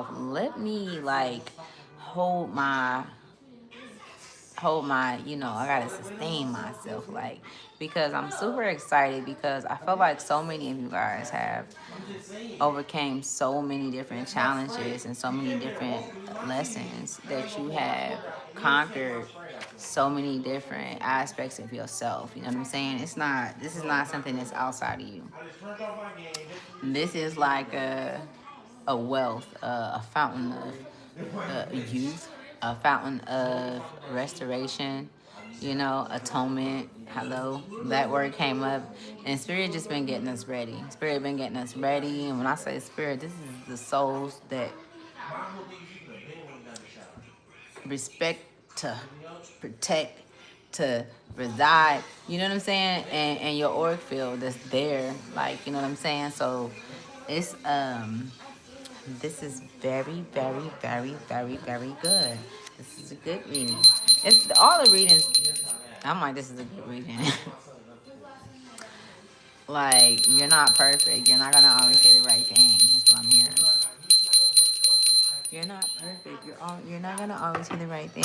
myself, let me like hold my I gotta sustain myself, like, because I'm super excited because I feel like so many of you guys have overcame so many different challenges and so many different lessons that you have conquered so many different aspects of yourself. You know what I'm saying? This is not something that's outside of you. This is like a wealth, a fountain of youth, a fountain of restoration, atonement. Hello, that word came up, and Spirit just been getting us ready. Spirit been getting us ready, and when I say Spirit, this is the souls that respect, to protect, to reside. You know what I'm saying? And your org field that's there, like, you know what I'm saying. So it's this is very, very, very, very, very good. This is a good reading. It's all the readings. I'm like, this is a good reading. Like, you're not perfect. You're not gonna always say the right thing. That's what I'm hearing. You're not perfect. You're not gonna always say the right thing.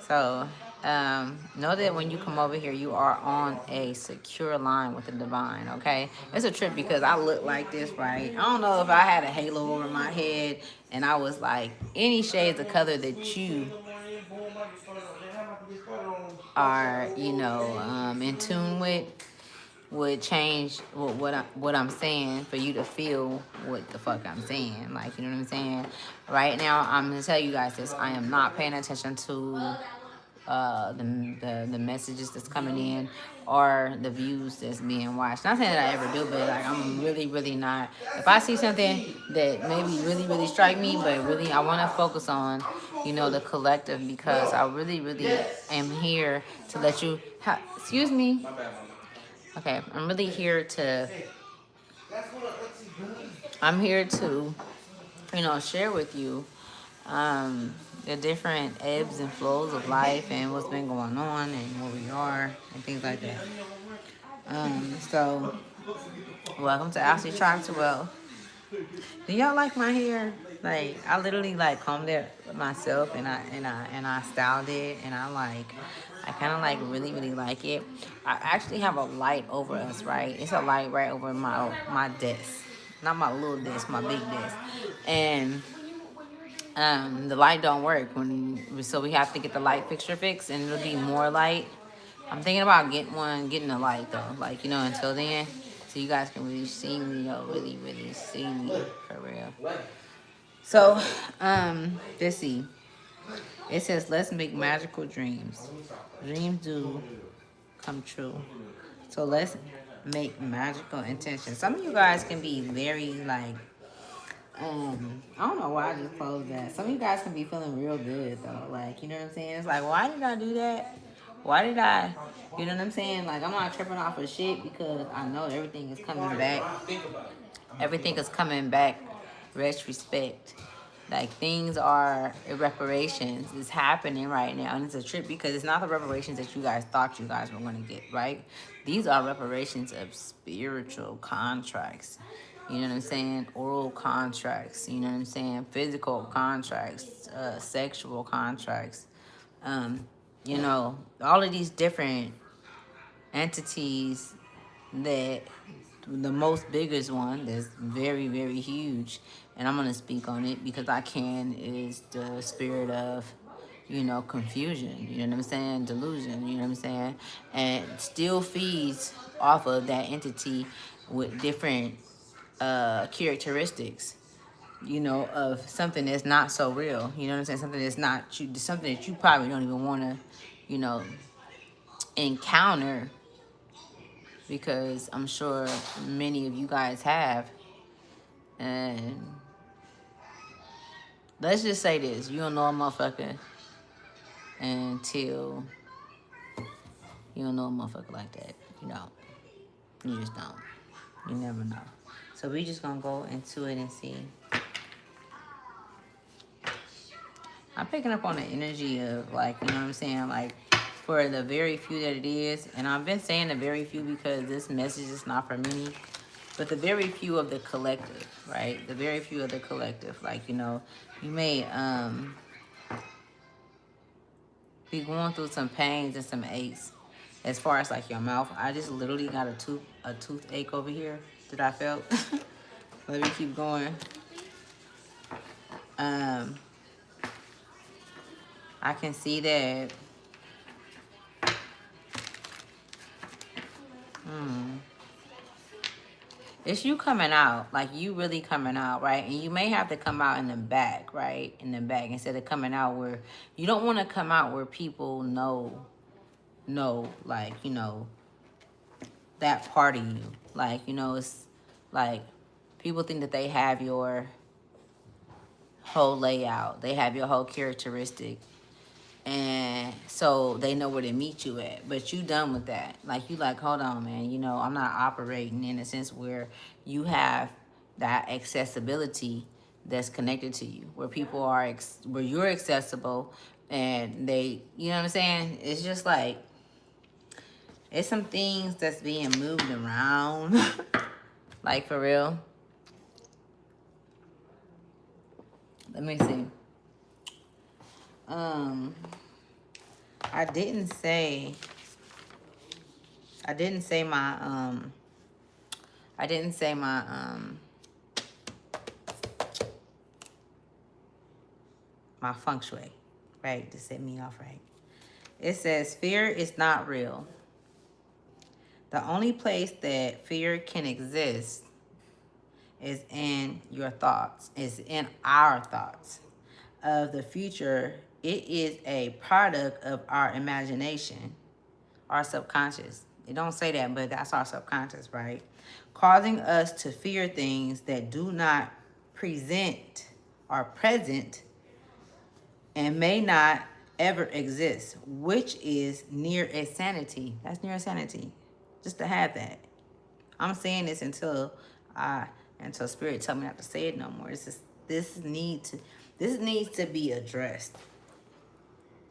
So, know that when you come over here, you are on a secure line with the divine, okay? It's a trip because I look like this, right? I don't know if I had a halo over my head and I was like any shades of color that you are, in tune with would change what I'm saying for you to feel what the fuck I'm saying. Like, you know what I'm saying? Right now, I'm gonna tell you guys this. I am not paying attention to the messages that's coming in or the views that's being watched. Not saying that I ever do, but like I'm really, really not. If I see something that maybe really, really strike me, but really I want to focus on, the collective, because I really, really am here to let you. Excuse me. Okay, I'm really here to. I'm here to, share with you the different ebbs and flows of life and what's been going on and where we are and things like that. So welcome to Ashley Tribe to Wealth. Do y'all like my hair? Like, I literally like combed it myself and I styled it, and I kind of like really, really like it. I actually have a light over us, right? It's a light right over my desk, not my little desk, my big desk, and the light don't work so we have to get the light fixture fixed, and it'll be more light. I'm thinking about getting a light though, like, until then, so you guys can really see me, really, really see me for real. So, let's see. It says, let's make magical dreams. Dreams do come true. So let's make magical intentions. Some of you guys can be very like, I don't know why I just closed that. Some of you guys can be feeling real good though. Like, you know what I'm saying? It's like, why did I do that? Why did I, you know what I'm saying? Like, I'm not tripping off of shit because I know everything is coming back. Everything is coming back. Rest, respect. Like, things are reparations. It's happening right now. And it's a trip because it's not the reparations that you guys thought you guys were going to get, right? These are reparations of spiritual contracts. You know what I'm saying? Oral contracts. You know what I'm saying? Physical contracts. Sexual contracts. All of these different entities that the most biggest one that's very, very huge, and I'm going to speak on it because I can, is the spirit of, confusion, you know what I'm saying, delusion, you know what I'm saying, and still feeds off of that entity with different characteristics, of something that's not so real, you know what I'm saying, something that's not you, something that you probably don't even want to, you know, encounter, because I'm sure many of you guys have. And let's just say this, you don't know a motherfucker until you don't know a motherfucker like that. You don't. You just don't. You never know. So we just gonna go into it and see. I'm picking up on the energy of, like, you know what I'm saying, like, for the very few that it is, and I've been saying the very few because this message is not for many. but the very few of the collective, right? The very few of the collective. Like, you know, you may be going through some pains and some aches as far as like your mouth. I just literally got a toothache over here that I felt. Let me keep going. I can see that. It's you coming out, like you really coming out, right? And you may have to come out in the back, right? In the back, instead of coming out where you don't want to come out where people know, like, you know, that part of you. Like, you know, it's like people think that they have your whole layout, they have your whole characteristic, and so they know where to meet you at, but you done with that. Like, you like, hold on, man, you know, I'm not operating in a sense where you have that accessibility that's connected to you, where people are where you're accessible, and they, you know what I'm saying? It's just like, it's some things that's being moved around. Like, for real. Let me see. I didn't say my my feng shui, right? To set me off right. It says fear is not real. The only place that fear can exist is in your thoughts, is in our thoughts of the future. It is a product of our imagination, our subconscious. It don't say that, but that's our subconscious, right? Causing us to fear things that do not present or present and may not ever exist, which is near insanity. That's near insanity. Just to have that. I'm saying this until Spirit tell me not to say it no more. It's just, this needs to be addressed.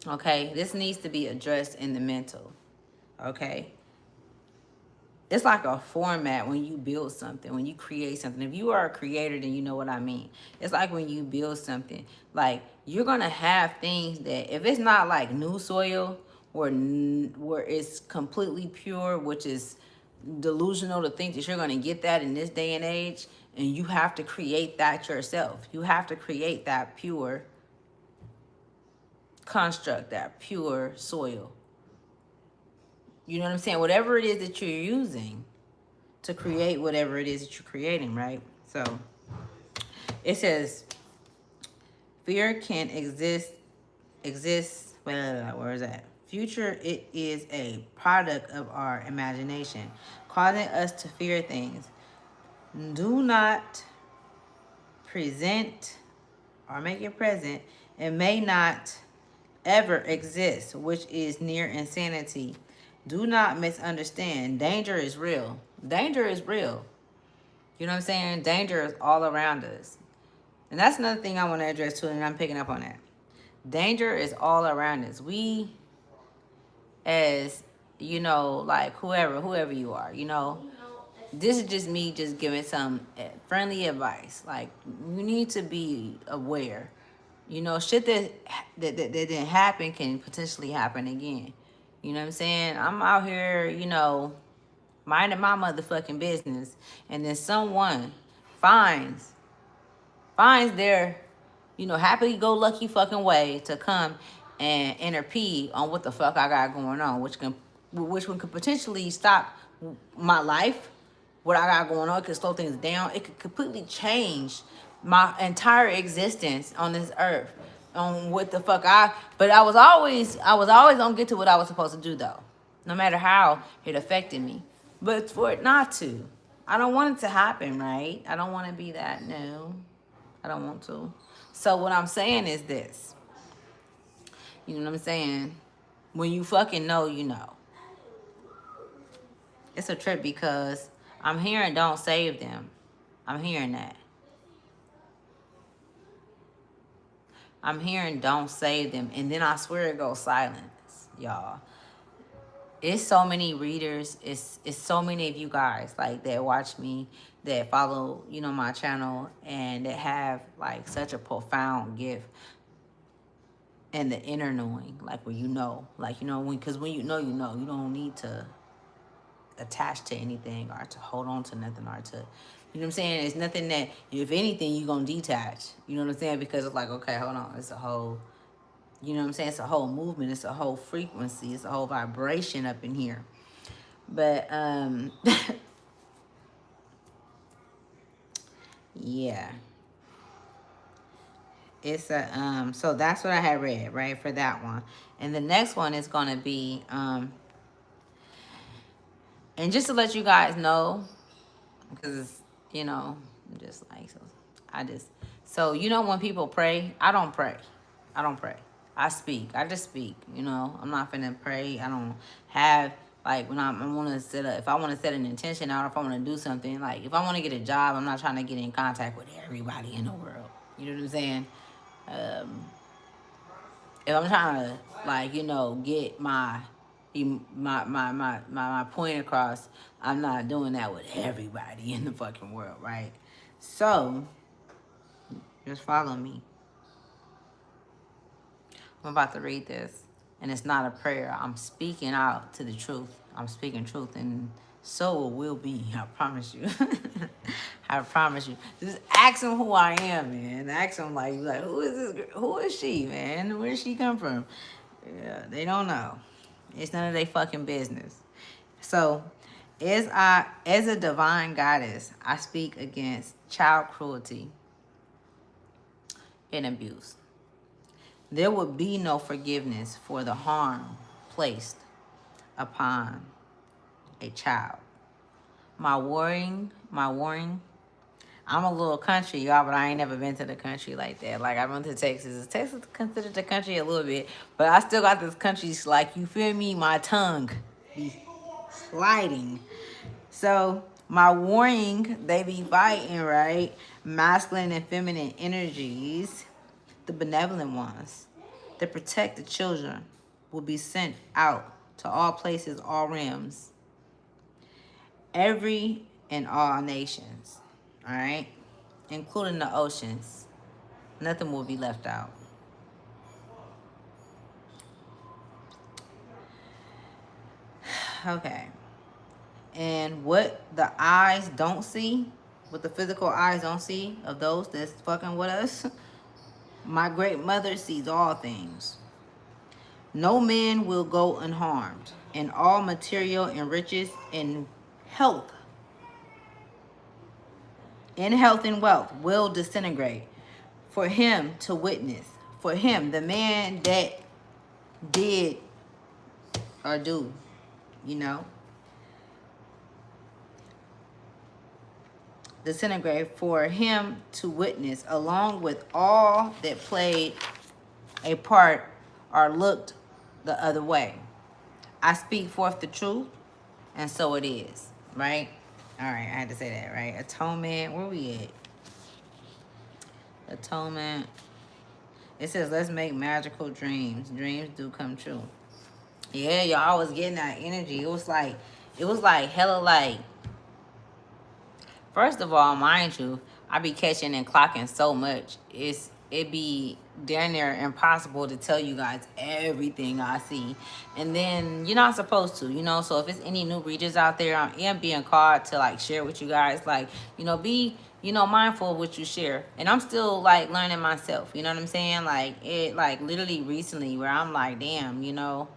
Okay? This needs to be addressed in the mental. Okay? It's like a format when you build something, when you create something. If you are a creator, then you know what I mean. It's like when you build something, like, you're going to have things that, if it's not like new soil where it's completely pure, which is delusional to think that you're going to get that in this day and age, and you have to create that yourself. You have to create that pure construct, that pure soil. You know what I'm saying? Whatever it is that you're using to create whatever it is that you're creating, right? So it says fear can exist, where is that? Future, it is a product of our imagination, causing us to fear things. Do not present or make it present. It may not ever exist, which is near insanity. Do not misunderstand. Danger is real. Danger is real. You know what I'm saying? Danger is all around us. And that's another thing I want to address too, and I'm picking up on that. Danger is all around us. We, as, you know, like whoever you are, you know, this is just me just giving some friendly advice. Like, you need to be aware. You know, shit that didn't happen can potentially happen again. You know what I'm saying? I'm out here, you know, minding my motherfucking business, and then someone finds their, you know, happy-go-lucky fucking way to come and interpede on what the fuck I got going on, which one could potentially stop my life, what I got going on. It could slow things down. It could completely change my entire existence on this earth, on what the fuck but I was always gonna get to what I was supposed to do, though, no matter how it affected me. But for it not to, I don't want it to happen, right? I don't want to be that. No, I don't want to. So what I'm saying is this. You know what I'm saying? When you fucking know, you know. It's a trip because I'm hearing don't save them. I'm hearing that. I'm hearing don't save them. And then I swear it goes silence, y'all. it's so many readers. It's so many of you guys like that watch me, that follow, you know, my channel, and that have like such a profound gift and the inner knowing, like where you know, like, you know, when, because when you know, you know, you don't need to attach to anything or to hold on to nothing or to, you know what I'm saying? It's nothing that, if anything, you're going to detach. You know what I'm saying? Because it's like, okay, hold on. It's a whole, you know what I'm saying? It's a whole movement. It's a whole frequency. It's a whole vibration up in here. But, yeah. It's a, so that's what I had read, right, for that one. And the next one is going to be, and just to let you guys know, because, you know, I'm just like, so I just, so, you know, when people pray, I don't pray. I don't pray. I speak. I just speak, you know. I'm not finna pray. I don't have, like, when I want to set up, if I want to set an intention out, if I want to do something, like, if I want to get a job, I'm not trying to get in contact with everybody in the world. You know what I'm saying? If I'm trying to, like, you know, get my point across, I'm not doing that with everybody in the fucking world, right? So just follow me. I'm about to read this, and it's not a prayer. I'm speaking out to the truth. I'm speaking truth, and so it will be. I promise you. I promise you. Just ask them who I am, man. Ask them like who is this girl? Who is she, man? Where did she come from? Yeah, they don't know. It's none of their fucking business. So, as a divine goddess, I speak against child cruelty and abuse. There would be no forgiveness for the harm placed upon a child. My warning, I'm a little country, y'all, but I ain't never been to the country like that. Like, I went to Texas. Is Texas considered the country? A little bit. But I still got this country, like, you feel me? My tongue be sliding. So, my warning, they be fighting, right? Masculine and feminine energies, the benevolent ones, that protect the children, will be sent out to all places, all realms, every and all nations, all right? Including the oceans. Nothing will be left out. Okay. And what the eyes don't see, what the physical eyes don't see of those that's fucking with us, my great mother sees all things. No man will go unharmed, and all material and riches and health, and wealth will disintegrate for him to witness. For him, the man that did or do, you know, disintegrate for him to witness, along with all that played a part or looked the other way. I speak forth the truth, and so it is, right? All right, I had to say that, right? Atonement, where we at? Atonement. It says, let's make magical dreams. Dreams do come true. Yeah, y'all was getting that energy. It was like hella like, first of all, mind you, I be catching and clocking so much. It be damn near impossible to tell you guys everything I see. And then you're not supposed to, you know. So if it's any new readers out there, I am being called to like share with you guys, like, you know, be, you know, mindful of what you share. And I'm still like learning myself, you know what I'm saying? Like it, like literally recently where I'm like, damn, you know,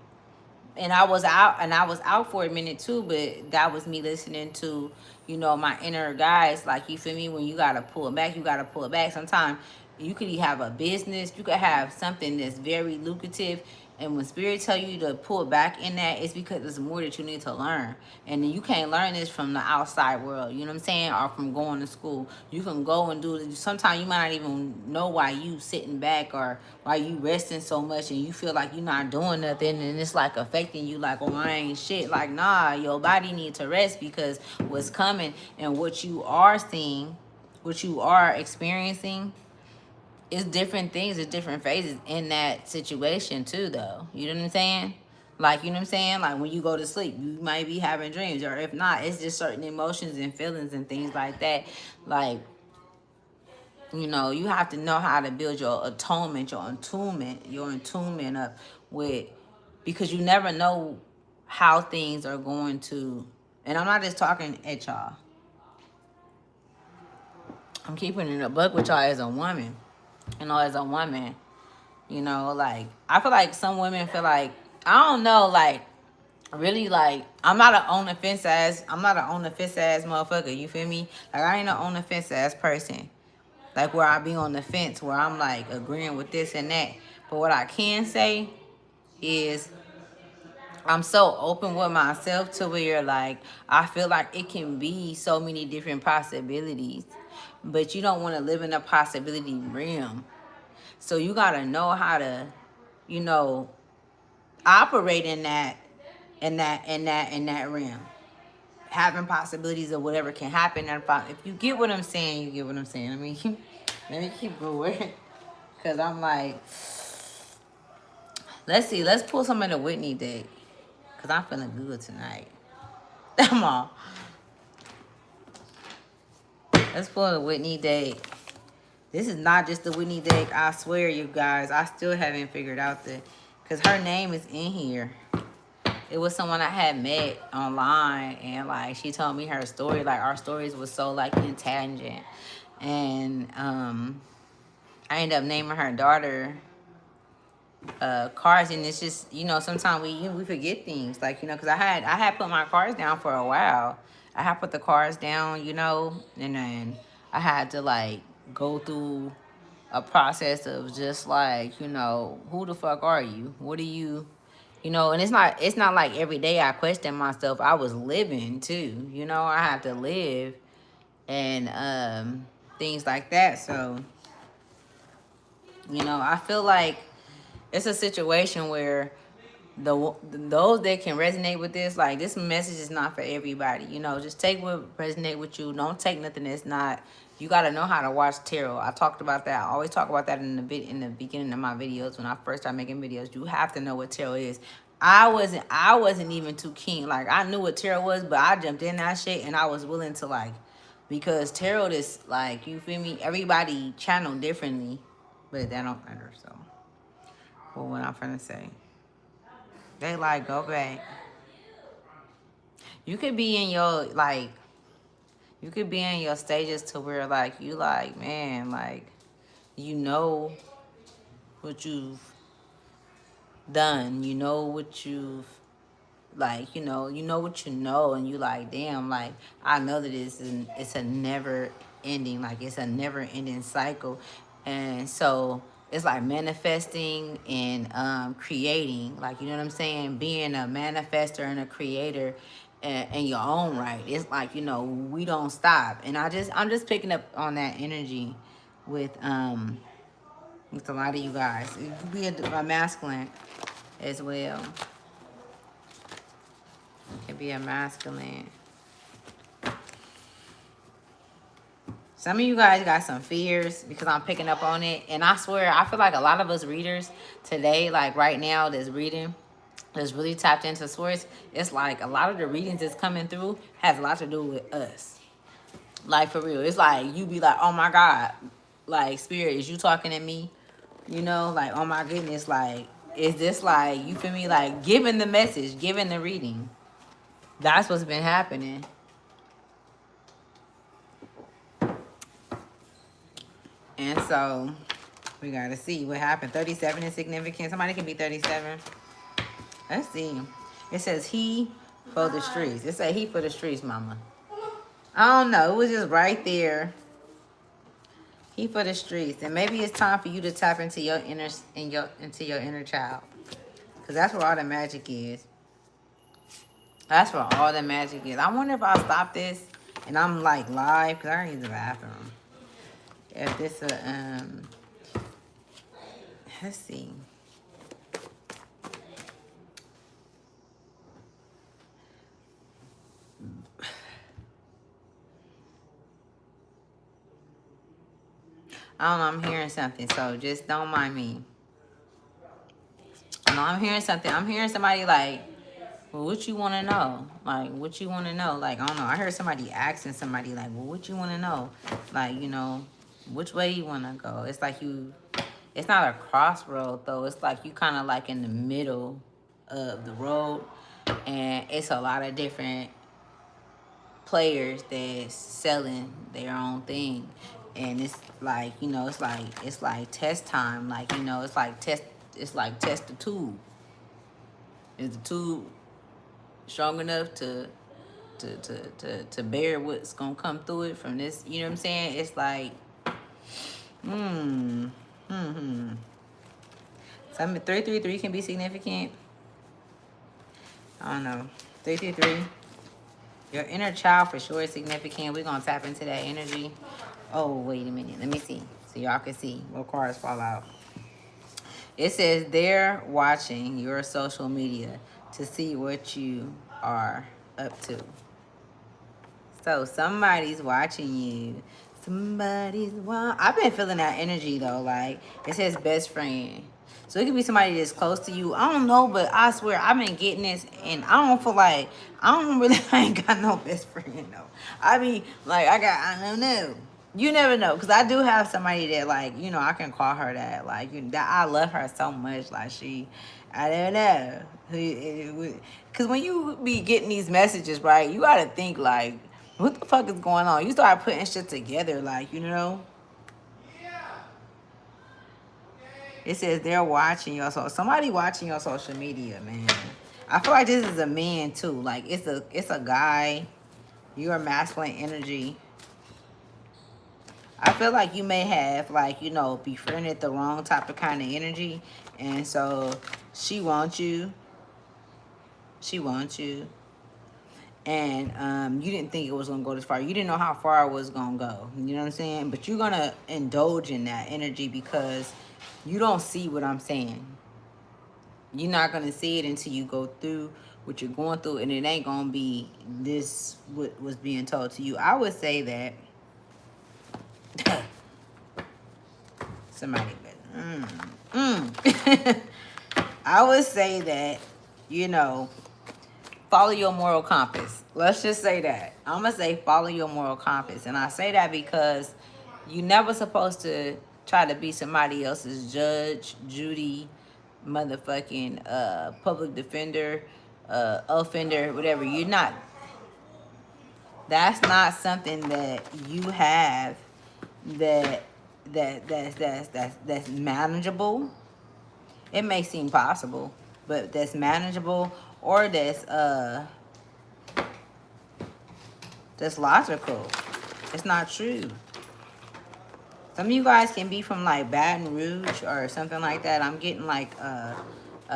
and I was out for a minute too, but that was me listening to, you know, my inner guys. Like, you feel me? When you gotta pull it back, you gotta pull it back. Sometimes you could have a business, you could have something that's very lucrative, and when spirit tell you to pull back in that, it's because there's more that you need to learn. And you can't learn this from the outside world, you know what I'm saying? Or from going to school. You can go and do it. Sometimes you might not even know why you sitting back or why you resting so much, and you feel like you're not doing nothing, and it's like affecting you like, oh, I ain't shit. Like, nah, your body needs to rest, because what's coming and what you are seeing, what you are experiencing, it's different things, it's different phases in that situation too, though. You know what I'm saying? Like, you know what I'm saying? Like when you go to sleep, you might be having dreams, or if not, it's just certain emotions and feelings and things like that. Like, you know, you have to know how to build your atonement, your attunement up with, because you never know how things are going to, and I'm not just talking at y'all. I'm keeping it a buck with y'all as a woman. You know, as a woman, you know, like, I feel like some women feel like, I don't know, like, really, like, I'm not an on the fence ass motherfucker, you feel me? Like, I ain't an on the fence ass person. Like, where I be on the fence, where I'm like agreeing with this and that. But what I can say is I'm so open with myself to where, like, I feel like it can be so many different possibilities. But you don't want to live in a possibility realm. So you gotta know how to, you know, operate in that realm. Having possibilities of whatever can happen. And if you get what I'm saying, you get what I'm saying. I mean, let me keep going. Cause I'm like, let's see, let's pull some of the Whitney deck. Cause I'm feeling good tonight. Come on. Let's pull the Whitney deck. This is not just the Whitney deck. I swear, you guys, I still haven't figured out cause her name is in here. It was someone I had met online, and like she told me her story. Like our stories was so like in tangent, and I ended up naming her daughter Cars, and it's just, you know, sometimes we forget things, like, you know, because I had put my cars down for a while. I had put the cars down, you know, and then I had to like go through a process of just like, you know, who the fuck are you? What are you? You know, and it's not like every day I question myself. I was living too, you know. I had to live, and things like that. So, you know, I feel like it's a situation where those that can resonate with this, like, this message is not for everybody. You know, just take what resonate with you. Don't take nothing that's not. You got to know how to watch tarot. I talked about that. I always talk about that in the beginning of my videos when I first started making videos. You have to know what tarot is. I wasn't even too keen. Like, I knew what tarot was, but I jumped in that shit, and I was willing to, like, because tarot is like, you feel me? Everybody channel differently, but that don't matter. So, what I'm trying to say. They like, go back. You could be in your, like, you could be in your stages to where, like, you like, man, like, you know what you've done. You know what you've, like, you know what you know, and you like, damn, like, I know that it's a never ending, like, it's a never ending cycle. And so it's like manifesting and creating, like, you know what I'm saying, being a manifester and a creator in your own right. It's like, you know, we don't stop. And I'm just picking up on that energy with a lot of you guys. It could be a masculine as well. It could be a masculine. Some of you guys got some fears because I'm picking up on it. And I swear, I feel like a lot of us readers today, like right now, that's reading, that's really tapped into source, it's like a lot of the readings that's coming through has a lot to do with us. Like, for real. It's like, you be like, oh my God, like, spirit, is you talking to me? You know, like, oh my goodness, like, is this like, you feel me? Like, giving the message, giving the reading. That's what's been happening. And so we gotta see what happened. 37 is significant. Somebody can be 37. Let's see. It says he for the streets. It said he for the streets, mama. I don't know. It was just right there. He for the streets. And maybe it's time for you to tap into your inner child. Because that's where all the magic is. That's where all the magic is. I wonder if I'll stop this and I'm like live, because I already use the bathroom. If this let's see. I don't know, I'm hearing something, so just don't mind me. No, I'm hearing something. I'm hearing somebody like, well, what you want to know? Like, what you want to know? Like, I don't know. I heard somebody asking somebody, like, well, what you want to know? Like, you know, which way you want to go? It's like you, it's not a crossroad, though. It's like you kind of like in the middle of the road. And it's a lot of different players that's selling their own thing. And it's like, you know, it's like test time. Like, you know, it's like test the tube. Is the tube strong enough to bear what's gonna come through it from this? You know what I'm saying? It's like, hmm. Some 333 can be significant. I don't know. 333. Your inner child for sure is significant. We're gonna tap into that energy. Oh, wait a minute. Let me see. So y'all can see what cards fall out. It says they're watching your social media to see what you are up to. So somebody's watching you. I've been feeling that energy though. Like it says best friend. So it could be somebody that's close to you. I don't know, but I swear I've been getting this, and I don't feel like I ain't got no best friend though. I mean, like I don't know. You never know, cause I do have somebody that like, you know, I can call her that. Like, you know, that I love her so much. Like I don't know. Cause when you be getting these messages, right, you gotta think like, what the fuck is going on? You start putting shit together, like, you know. It says they're watching your somebody watching your social media, man. I feel like this is a man too. Like it's a guy. You're masculine energy. I feel like you may have like, you know, befriended the wrong type of kind of energy. And so she wants you. She wants you. And you didn't think it was gonna go this far. You didn't know how far it was gonna go. You know what I'm saying? But you're gonna indulge in that energy because you don't see what I'm saying. You're not gonna see it until you go through what you're going through, and it ain't gonna be this what was being told to you. I would say that somebody better. I would say that, you know, follow your moral compass. Let's just say that. I'm going to say follow your moral compass. And I say that because you never supposed to try to be somebody else's judge, Judy, motherfucking public defender, offender, whatever. You're not. That's not something that you have that's manageable. It may seem possible, but that's manageable or that's logical. It's not true. Some of you guys can be from like Baton Rouge or something like that. I'm getting like a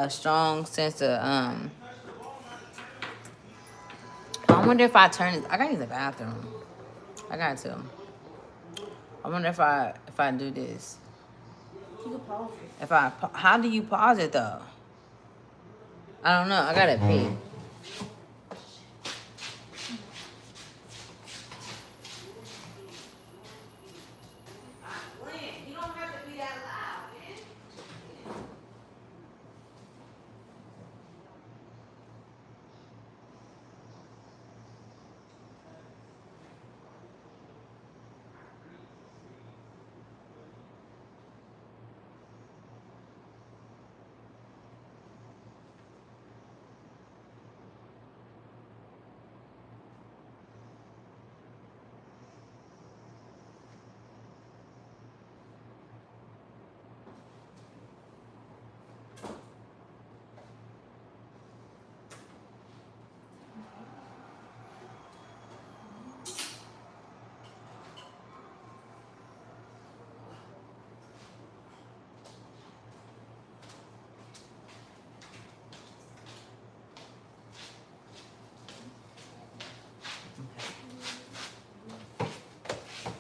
strong sense of I wonder if I turn this. I gotta use the bathroom. I got to. I wonder if I do this. You can pause it. How do you pause it though? I don't know. I gotta pee.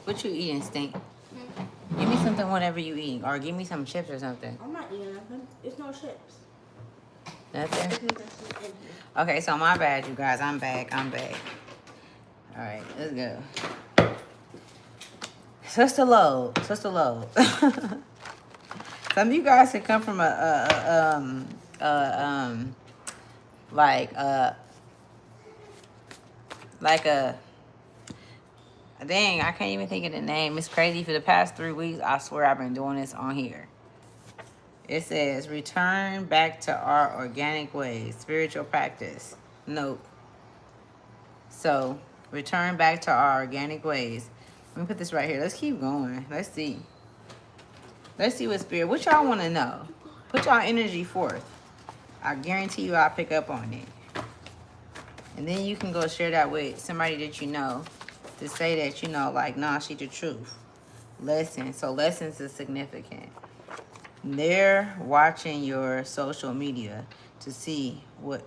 What you eating, Stink? Give me something, whatever you eating, or give me some chips or something. I'm not eating nothing. It's no chips. Nothing? Okay, so my bad, you guys. I'm back. All right, let's go. Sister Load. Some of you guys could come from a like like a dang, I can't even think of the name. It's crazy. For the past 3 weeks, I swear I've been doing this on here. It says return back to our organic ways, spiritual practice. Nope. So return back to our organic ways. Let me put this right here. Let's keep going. Let's see. Let's see what spirit. What y'all want to know? Put y'all energy forth. I guarantee you I'll pick up on it. And then you can go share that with somebody that you know to say that, you know, like, nah, she the truth. Lessons. So lessons is significant. They're watching your social media to see what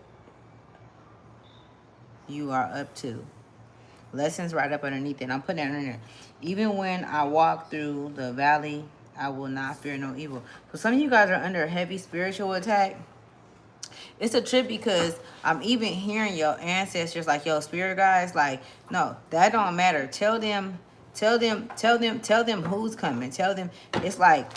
you are up to. Lessons right up underneath it. I'm putting that in there. Even when I walk through the valley, I will not fear no evil. So some of you guys are under a heavy spiritual attack. It's a trip because I'm even hearing your ancestors, like your spirit guys, like, no, that don't matter. Tell them who's coming. Tell them. It's like,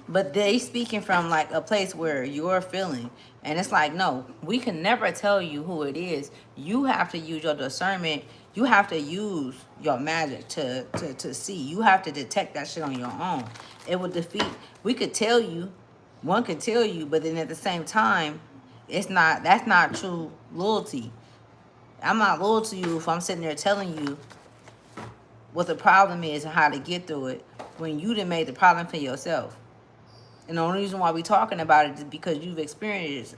but they speaking from like a place where you're feeling. And it's like, no, we can never tell you who it is. You have to use your discernment. You have to use your magic to see. You have to detect that shit on your own. It will defeat. We could tell you. One could tell you, but then at the same time, that's not true loyalty. I'm not loyal to you if I'm sitting there telling you what the problem is and how to get through it when you done made the problem for yourself. And the only reason why we're talking about it is because you've experienced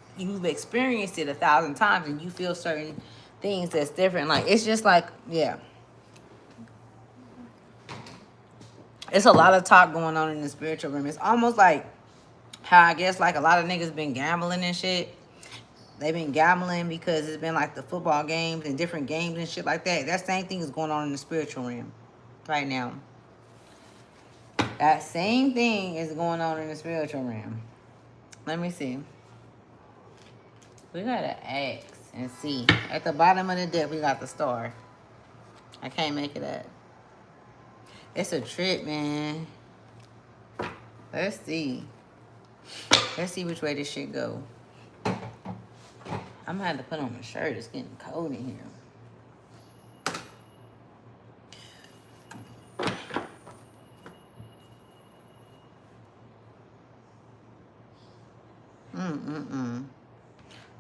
it 1,000 times and you feel certain things that's different. Like, it's just like, yeah. It's a lot of talk going on in the spiritual realm. It's almost like how I guess like a lot of niggas been gambling and shit. They've been gambling because it's been like the football games and different games and shit like that. That same thing is going on in the spiritual realm right now. That same thing is going on in the spiritual realm. Let me see. We got an X and C. At the bottom of the deck, we got the star. I can't make it up. It's a trip, man. Let's see. Let's see which way this shit go. I'm gonna have to put on my shirt. It's getting cold in here.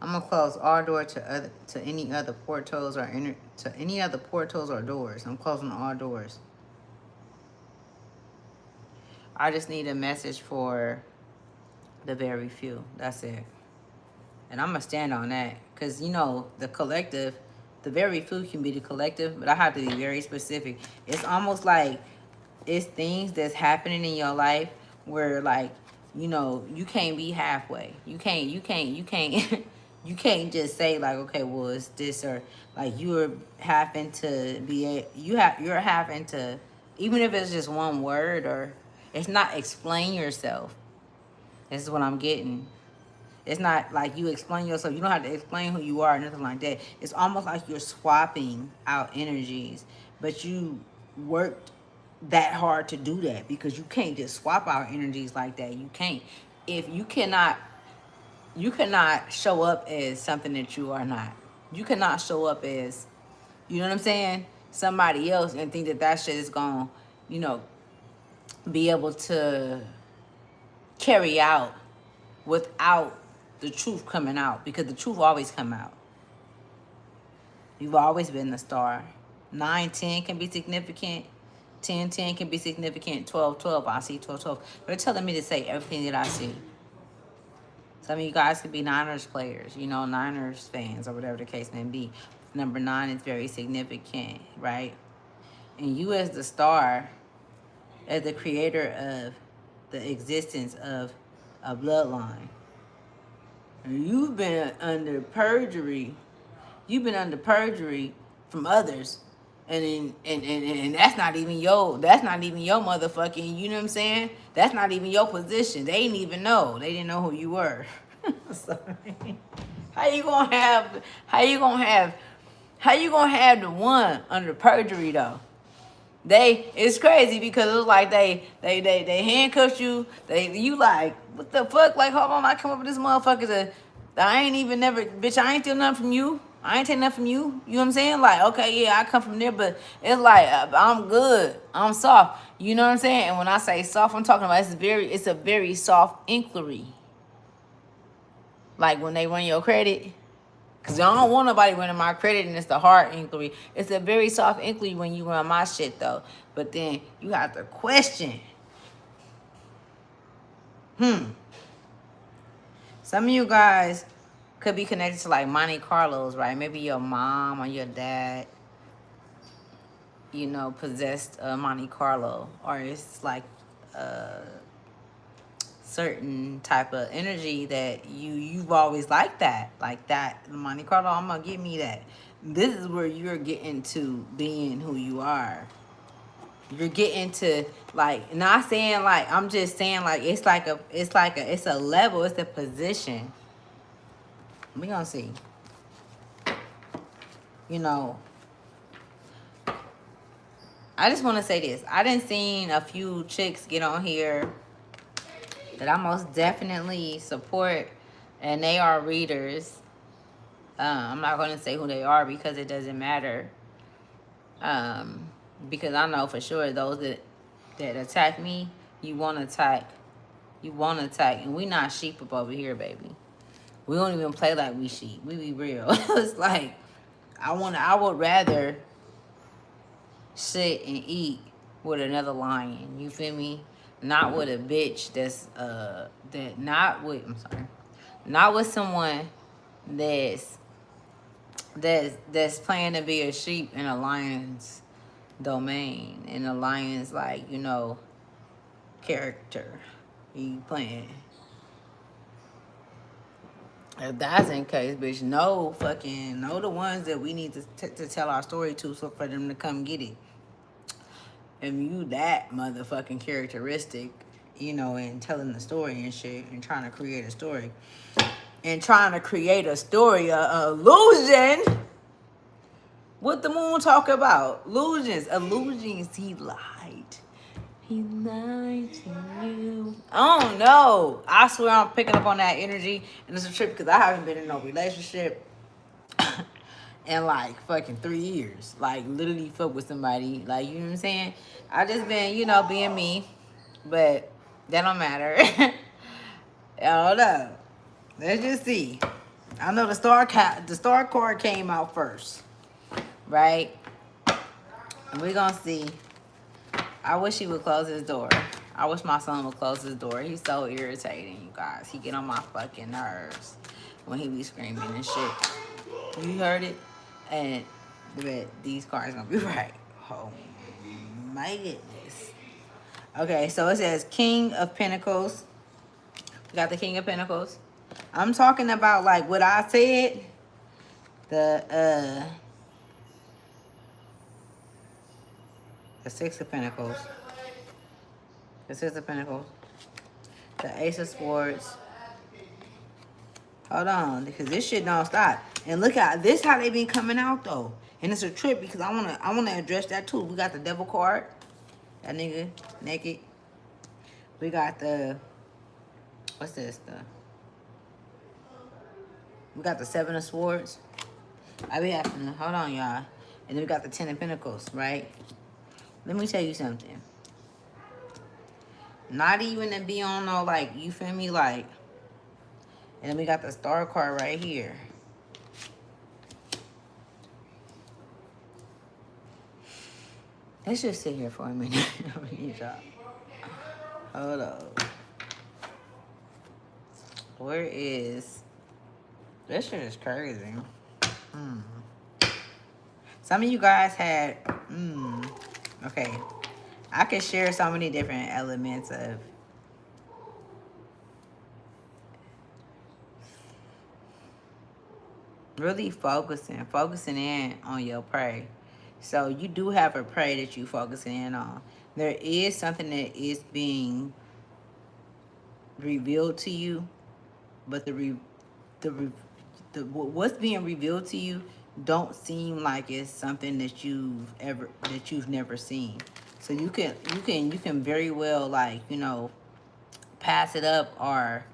I'm gonna close all doors to any other portals or doors. I'm closing all doors. I just need a message for the very few. That's it. And I'm gonna stand on that. Cause you know, the collective, the very few can be the collective, but I have to be very specific. It's almost like it's things that's happening in your life where like, you know, you can't be halfway. You can't you can't just say like, okay, well it's this, or like you're having to you're having to, even if it's just one word, or it's not explain yourself. This is what I'm getting. It's not like you explain yourself. You don't have to explain who you are or nothing like that. It's almost like you're swapping out energies, but you worked that hard to do that because you can't just swap out energies like that. You can't. If you cannot show up as something that you are not. You cannot show up as, you know what I'm saying, somebody else and think that that shit is going to, you know, be able to carry out without the truth coming out, because the truth always come out. You've always been the star. 9-10 can be significant. 10-10 can be significant. 12-12, I see 12-12. They're telling me to say everything that I see. Some of you guys could be Niners players, you know, Niners fans or whatever the case may be. Number 9 is very significant, right? And you as the star, as the creator of the existence of a bloodline, you've been under perjury. You've been under perjury from others. And that's not even your motherfucking, you know what I'm saying? That's not even your position. They didn't even know. They didn't know who you were. Sorry. How you gonna have the one under perjury though? It's crazy because it was like they handcuffed you. You like, what the fuck? Like, hold on, I come up with this motherfucker I ain't even never, bitch, I ain't steal nothing from you. I ain't take nothing from you. You know what I'm saying? Like, okay, yeah, I come from there, but it's like I'm good. I'm soft. You know what I'm saying? And when I say soft, I'm talking about it's a very soft inquiry. Like when they run your credit. Cause I don't want nobody running my credit, and it's the hard inquiry. It's a very soft inquiry when you run my shit though. But then you have to question. Some of you guys could be connected to like Monte Carlos, right? Maybe your mom or your dad, you know, possessed a Monte Carlo, or it's like a certain type of energy that you've always liked that, like that Monte Carlo. I'm gonna give me that. This is where you're getting to being who you are. You're getting to like, not saying like, I'm just saying like it's a level, it's a position. We gonna see. You know, I just want to say this. I done seen a few chicks get on here that I most definitely support, and they are readers. I'm not going to say who they are because it doesn't matter. Because I know for sure those that attack me, you want to attack. You want to attack. And we not sheep up over here, baby. We don't even play like we sheep. We be real. It's like, I would rather sit and eat with another lion. You feel me? Not with a bitch not with someone that's playing to be a sheep in a lion's domain, in a lion's, like, you know, character. You playing. If that's in case, bitch, know the ones that we need to tell our story to, so for them to come get it. If you that motherfucking characteristic, you know, and telling the story and shit, and trying to create a story, illusion. What the moon talk about? Illusions. He lied. He lied to you. Oh no! I swear I'm picking up on that energy, and it's a trip because I haven't been in no relationship in like fucking 3 years. Like literally fuck with somebody. Like, you know what I'm saying? I just been, you know, being me. But that don't matter. I don't know. Let's just see. I know the star card came out first. Right? And we're gonna see. I wish he would close his door. I wish my son would close his door. He's so irritating, you guys. He get on my fucking nerves when he be screaming and shit. You heard it? And but these cards gonna be right. Oh my goodness. Okay, so it says King of Pentacles. We got the King of Pentacles. I'm talking about like what I said. The Six of Pentacles. The Six of Pentacles. The Ace of Swords. Hold on, because this shit don't stop. And look at this, how they been coming out though. And it's a trip because I wanna address that too. We got the Devil card. That nigga naked. We got the, what's this? We got the Seven of Swords. I be having to, hold on, y'all. And then we got the Ten of Pentacles, right? Let me tell you something. Not even to be on no, like, you feel me? Like, and then we got the Star card right here. Let's just sit here for a minute. Hold on. Where is... This shit is crazy. Some of you guys had... Okay. I could share so many different elements of... really focusing in on your prey. So you do have a prey that you focusing in on. There is something that is being revealed to you, but what's being revealed to you don't seem like it's something that you've never seen. So you can very well, like, you know, pass it up or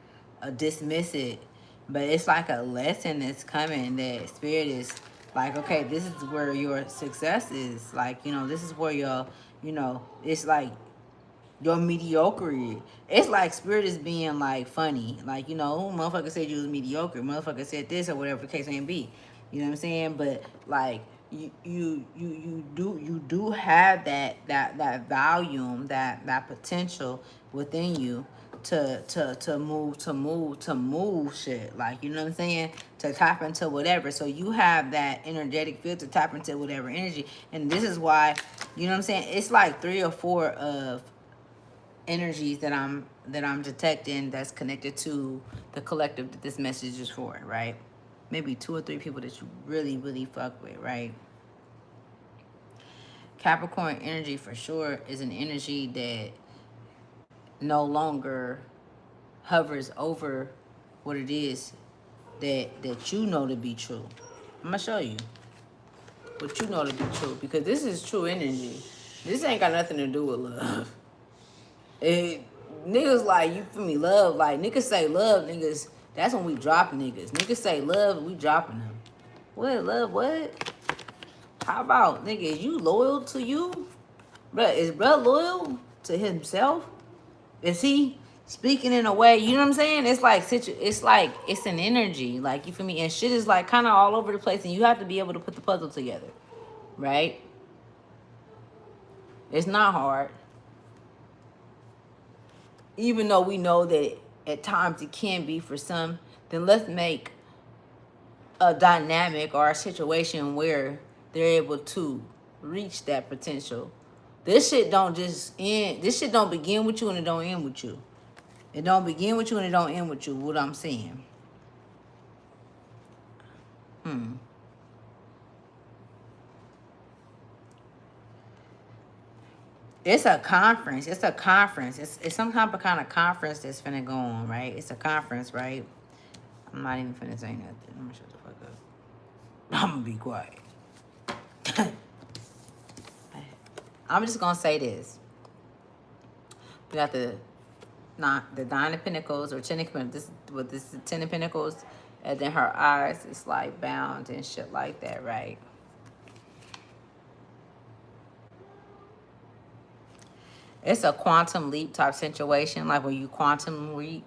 dismiss it But it's like a lesson that's coming that spirit is like, okay, this is where your success is. Like, you know, this is where your, you know, it's like your mediocrity. It's like spirit is being like funny. Like, you know, motherfucker said you was mediocre. Motherfucker said this or whatever the case may be. You know what I'm saying? But like you do have that volume, that potential within you to move shit. Like, you know what I'm saying? To tap into whatever. So you have that energetic field to tap into whatever energy. And this is why, you know what I'm saying? It's like 3 or 4 of energies that I'm detecting that's connected to the collective that this message is for, right? Maybe 2 or 3 people that you really, really fuck with, right? Capricorn energy for sure is an energy that no longer hovers over what it is that you know to be true. I'm gonna show you what you know to be true, because this is true energy. This ain't got nothing to do with love. It, niggas like, you feel me, love, like niggas say love, niggas, that's when we drop niggas. Niggas say love, we dropping them. What, love, what? How about, nigga, is you loyal to you? Bruh, is bruh loyal to himself? Is he speaking in a way, you know what I'm saying? It's like, it's an energy, like, you feel me? And shit is like kind of all over the place, and you have to be able to put the puzzle together, right? It's not hard. Even though we know that at times it can be for some, then let's make a dynamic or a situation where they're able to reach that potential. This shit don't just end. This shit don't begin with you and it don't end with you. It don't begin with you and it don't end with you. What I'm saying. It's a conference. It's a conference. It's some type of kind of conference that's finna go on, right? It's a conference, right? I'm not even finna say nothing. I'm gonna shut the fuck up. I'm gonna be quiet. I'm just gonna say this. We got the Nine of Pentacles or Ten of Pentacles. This is the Ten of Pentacles, and then her eyes is like bound and shit like that, right? It's a quantum leap type situation, like when you quantumly,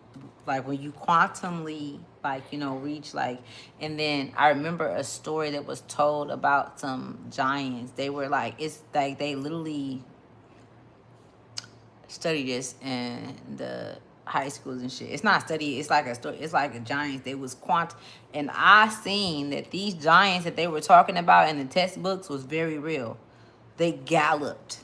like, you know, reach, like, and then I remember a story that was told about some giants. They were like, it's like they literally study this in the high schools and shit. It's not study, it's like a story. It's like a giant. They was and I seen that these giants that they were talking about in the textbooks was very real. They galloped.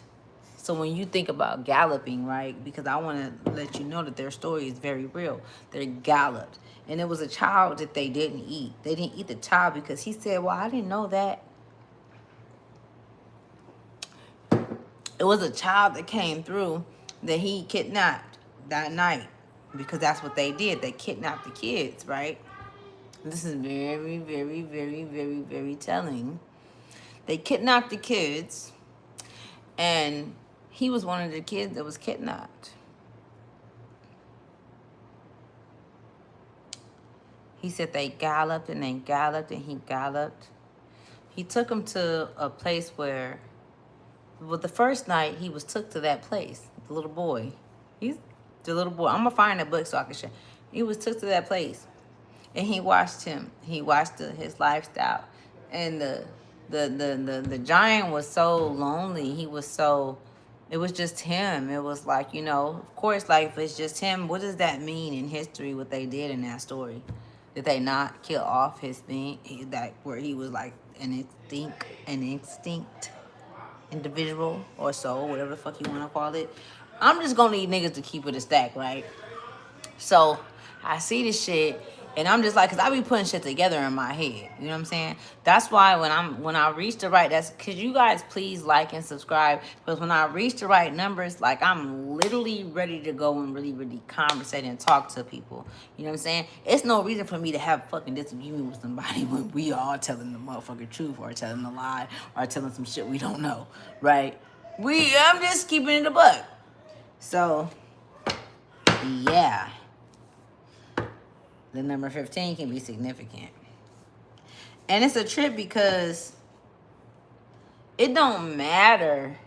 So when you think about galloping, right? Because I want to let you know that their story is very real. They galloped. And it was a child that they didn't eat. They didn't eat the child because he said, well, I didn't know that. It was a child that came through that he kidnapped that night, because that's what they did. They kidnapped the kids, right? This is very, very, very, very, very telling. They kidnapped the kids, and he was one of the kids that was kidnapped. He said they galloped and they galloped and he galloped. He took him to a place where, well, the first night he was took to that place. The little boy. He's the little boy. I'm going to find the book so I can share. He was took to that place. And he watched him. He watched his lifestyle. And the giant was so lonely. He was so, it was just him. It was like, you know, of course, like, if it's just him, what does that mean in history, what they did in that story? Did they not kill off his thing, that where he was like an extinct individual or soul, whatever the fuck you want to call it? I'm just gonna need niggas to keep it a stack, right? So I see this shit, and I'm just like, cause I be putting shit together in my head. You know what I'm saying? That's why when I reach the right, that's, could you guys please like and subscribe? Because when I reach the right numbers, like, I'm literally ready to go and really, really conversate and talk to people. You know what I'm saying? It's no reason for me to have fucking disagreement with somebody when we all telling the motherfucking truth or telling a lie or telling some shit we don't know, right? I'm just keeping it a buck. So, yeah. The number 15 can be significant. And it's a trip because it don't matter.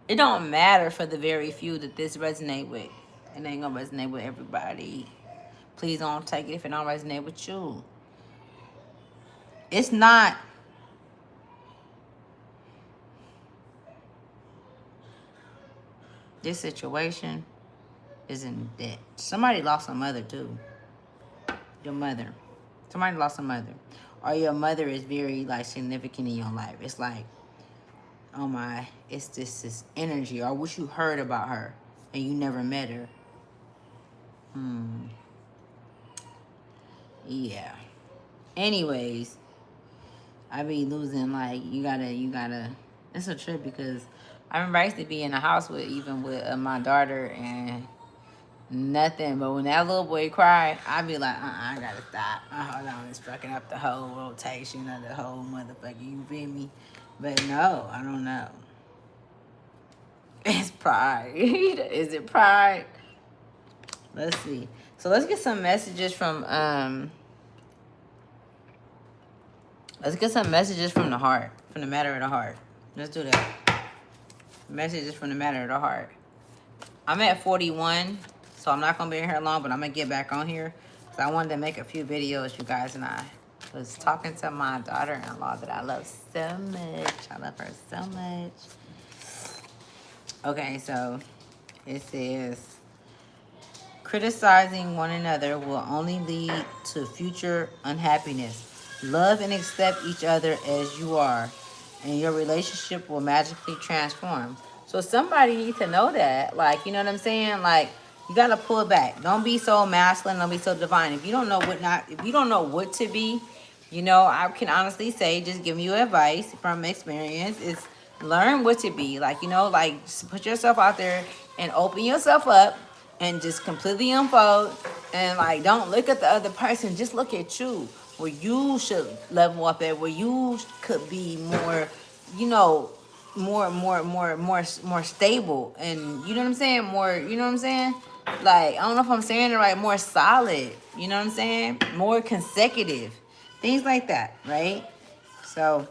It don't matter for the very few that this resonate with. It ain't gonna resonate with everybody. Please don't take it if it don't resonate with you. It's not. This situation is in debt. Somebody lost a mother too. Your mother. Somebody lost a mother. Or your mother is very like significant in your life. It's like, oh my, it's this energy. Or what you heard about her and you never met her. Yeah. Anyways, I be losing like you gotta. It's a trip because I remember I used to be in the house with my daughter and nothing. But when that little boy cried, I'd be like, I gotta stop. Hold on, it's fucking up the whole rotation of the whole motherfucker. You feel me? But no, I don't know. It's pride. Is it pride? Let's see. So let's get some messages from let's get some messages from the heart, from the matter of the heart. Let's do that. Messages from the matter of the heart. I'm at 41, so I'm not going to be in here long, but I'm going to get back on here. So I wanted to make a few videos, you guys, and I was talking to my daughter-in-law that I love so much. I love her so much. Okay, so it says, criticizing one another will only lead to future unhappiness. Love and accept each other as you are, and your relationship will magically transform. So somebody needs to know that. Like, you know what I'm saying? Like, you gotta pull back. Don't be so masculine, don't be so divine. If you don't know what to be, you know, I can honestly say, just giving you advice from experience, is learn what to be. Like, you know, like just put yourself out there and open yourself up and just completely unfold, and like don't look at the other person, just look at you, where you should level up at, where you could be more, you know, more stable, and you know what I'm saying, more, you know what I'm saying, like I don't know if I'm saying it right, more solid, you know what I'm saying, more consecutive, things like that, right? So,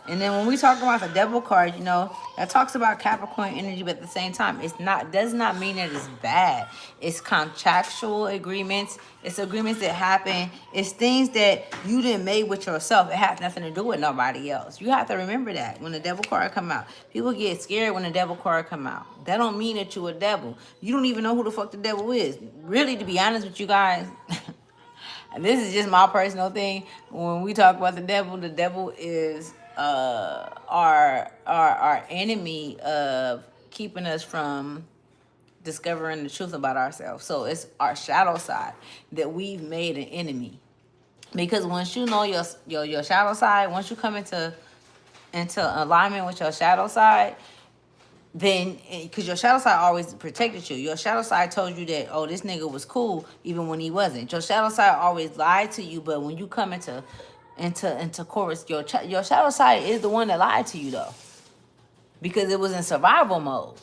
and then when we talk about the devil card, you know, that talks about Capricorn energy, but at the same time, does not mean that it's bad. It's contractual agreements. It's agreements that happen. It's things that you didn't make with yourself. It has nothing to do with nobody else. You have to remember that when the devil card come out. People get scared when the devil card come out. That don't mean that you a devil. You don't even know who the fuck the devil is. Really, to be honest with you guys, and this is just my personal thing. When we talk about the devil is our enemy of keeping us from discovering the truth about ourselves. So it's our shadow side that we've made an enemy. Because once you know your shadow side, once you come into alignment with your shadow side, then because your shadow side always protected you. Your shadow side told you that, oh, this nigga was cool even when he wasn't. Your shadow side always lied to you, but when you come into chorus, your shadow side is the one that lied to you though, because it was in survival mode.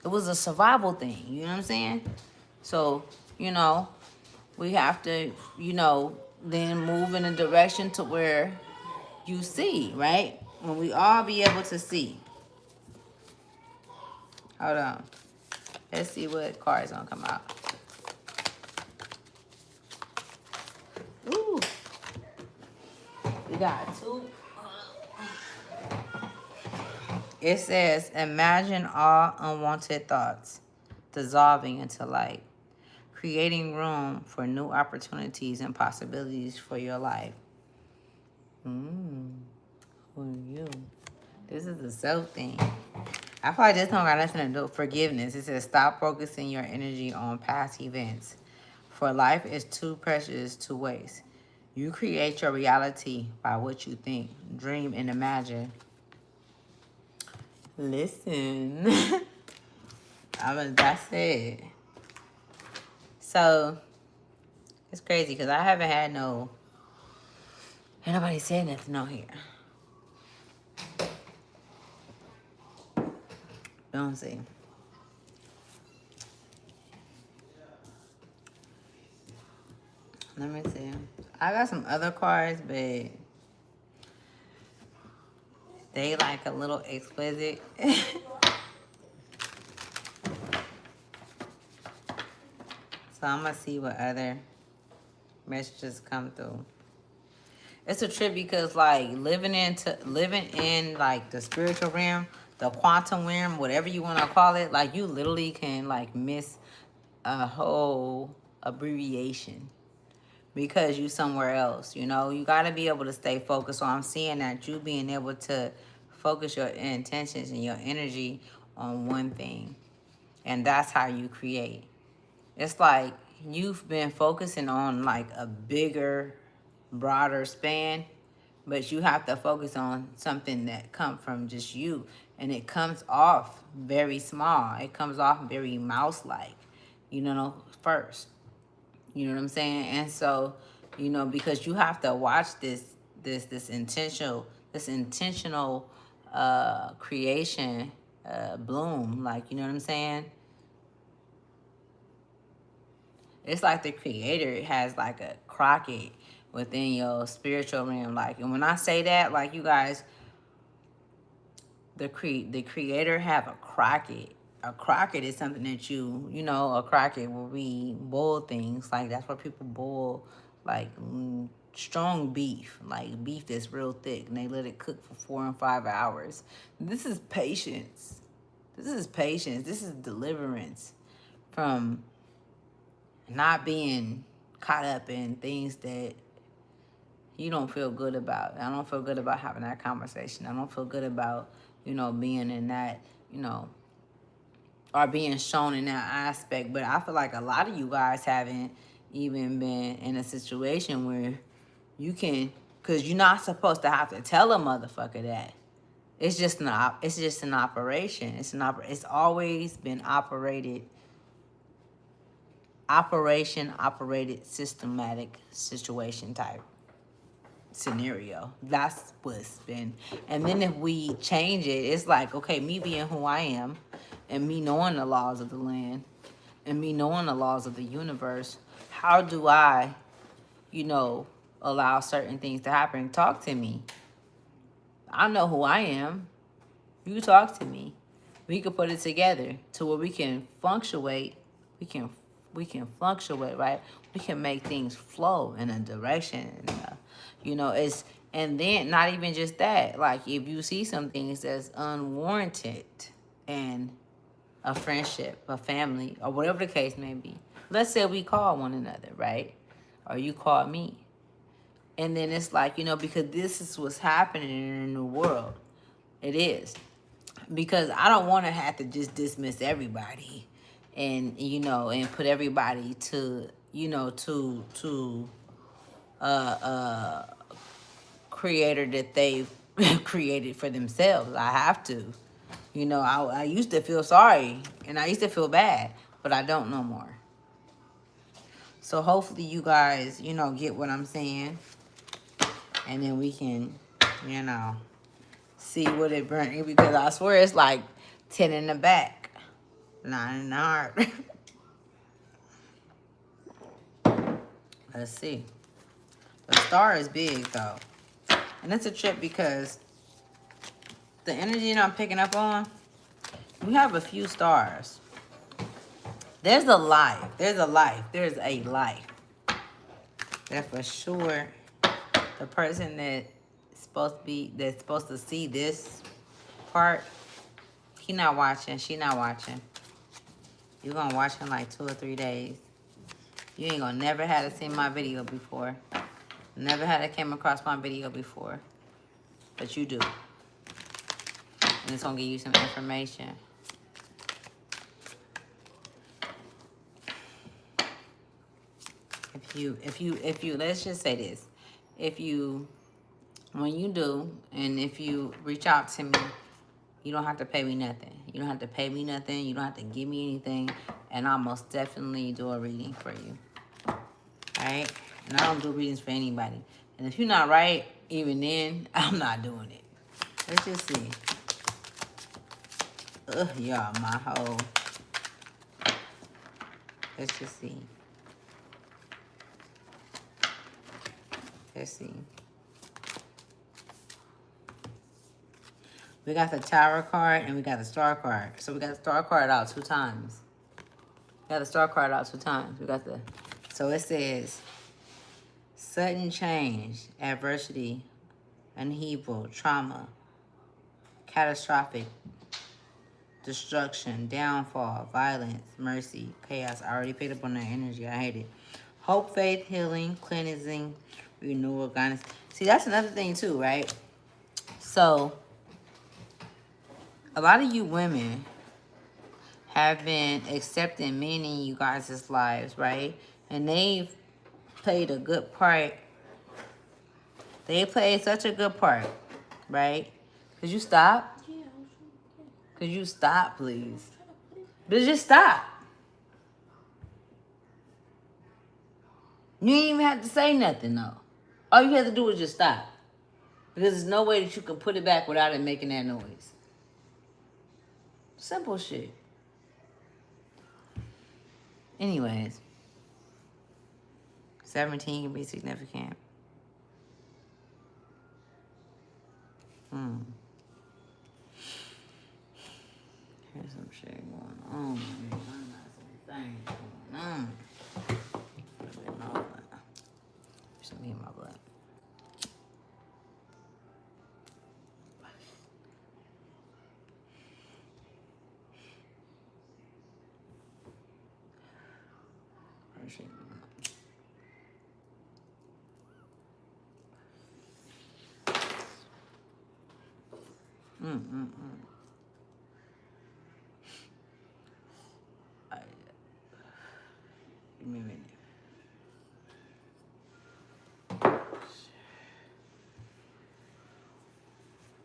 It was a survival thing. You know what I'm saying? So, you know, we have to, you know, then move in a direction to where you see, right? When we all be able to see. Hold on. Let's see what card's gonna come out. Ooh. We got two. It says, imagine all unwanted thoughts dissolving into light, creating room for new opportunities and possibilities for your life. Who are you? This is a self thing. I feel like this don't got nothing to do with forgiveness. It says, stop focusing your energy on past events, for life is too precious to waste. You create your reality by what you think, dream, and imagine. Listen. That's it. So, it's crazy because I haven't had ain't nobody said nothing on here. Don't see. Let me see. I got some other cards, but they like a little exquisite. So I'm gonna see what other messages come through. It's a trip because like living in like the spiritual realm, the quantum realm, whatever you want to call it, like you literally can like miss a whole abbreviation because you somewhere else. You know, you got to be able to stay focused. So I'm seeing that you being able to focus your intentions and your energy on one thing, and that's how you create. It's like you've been focusing on like a bigger, broader span, but you have to focus on something that comes from just you, and it comes off very small. It comes off very mouse-like, you know, first. You know what I'm saying? And so, you know, because you have to watch this intentional creation bloom, like, you know what I'm saying? It's like the creator has like a crockett within your spiritual realm. Like, and when I say that, like you guys, the creator have a crockett. A crockett is something that you know, a crockett will be boil things. Like that's where people boil like strong beef, like beef that's real thick, and they let it cook for 4 and 5 hours. This is patience. This is patience. This is deliverance from not being caught up in things that you don't feel good about. I don't feel good about having that conversation. I don't feel good about, you know, being in that, you know, or being shown in that aspect. But I feel like a lot of you guys haven't even been in a situation where you can, because you're not supposed to have to tell a motherfucker that. It's just an operation. It's always been operated systematic situation type scenario. That's what's been. And then if we change it, it's like, okay, me being who I am and me knowing the laws of the land and me knowing the laws of the universe, how do I, you know, allow certain things to happen? Talk to me. I know who I am. You talk to me. We can put it together to where we can fluctuate. We can fluctuate, right? We can make things flow in a direction. You know, and then not even just that. Like if you see some things that's unwarranted and a friendship, a family, or whatever the case may be. Let's say we call one another, right? Or you call me. And then it's like, you know, because this is what's happening in the world. It is. Because I don't want to have to just dismiss everybody and, you know, and put everybody to, you know, to creator that they've created for themselves. I have to. You know, I used to feel sorry and I used to feel bad, but I don't no more. So hopefully you guys, you know, get what I'm saying. And then we can, you know, see what it brings. Because I swear it's like 10 in the back, 9 in the heart. Let's see. The star is big though. And it's a trip because the energy that I'm picking up on, we have a few stars. There's a life. There's a life. There's a life. That for sure the person that's supposed to see this part, he not watching, she not watching. You're gonna watch in like 2 or 3 days. You ain't gonna never had to see my video before. Never had to came across my video before. But you do. And it's gonna give you some information. If you, let's just say this. When you do, and if you reach out to me, you don't have to pay me nothing. You don't have to pay me nothing. You don't have to give me anything. And I'll most definitely do a reading for you. Alright? And I don't do readings for anybody. And if you're not right, even then, I'm not doing it. Let's just see. Ugh, y'all, my whole. Let's just see. Let's see. We got the Tower card and we got the Star card. So we got the Star card out 2 times. We got the Star card out 2 times. We got the... So it says, sudden change, adversity, upheaval, trauma, catastrophic, destruction, downfall, violence, mercy, chaos. I already picked up on that energy. I hate it. Hope, faith, healing, cleansing, renewal, guidance. See, that's another thing too, right? So, a lot of you women have been accepting men in you guys' lives, right? And they've played a good part. They played such a good part, right? Could you stop? Yeah. Could you stop, please? But just stop. You ain't even have to say nothing, though. All you have to do is just stop. Because there's no way that you can put it back without it making that noise. Simple shit. Anyways. 17 can be significant. Here's some shit going on. Things going on. Some in my butt. Give me a minute.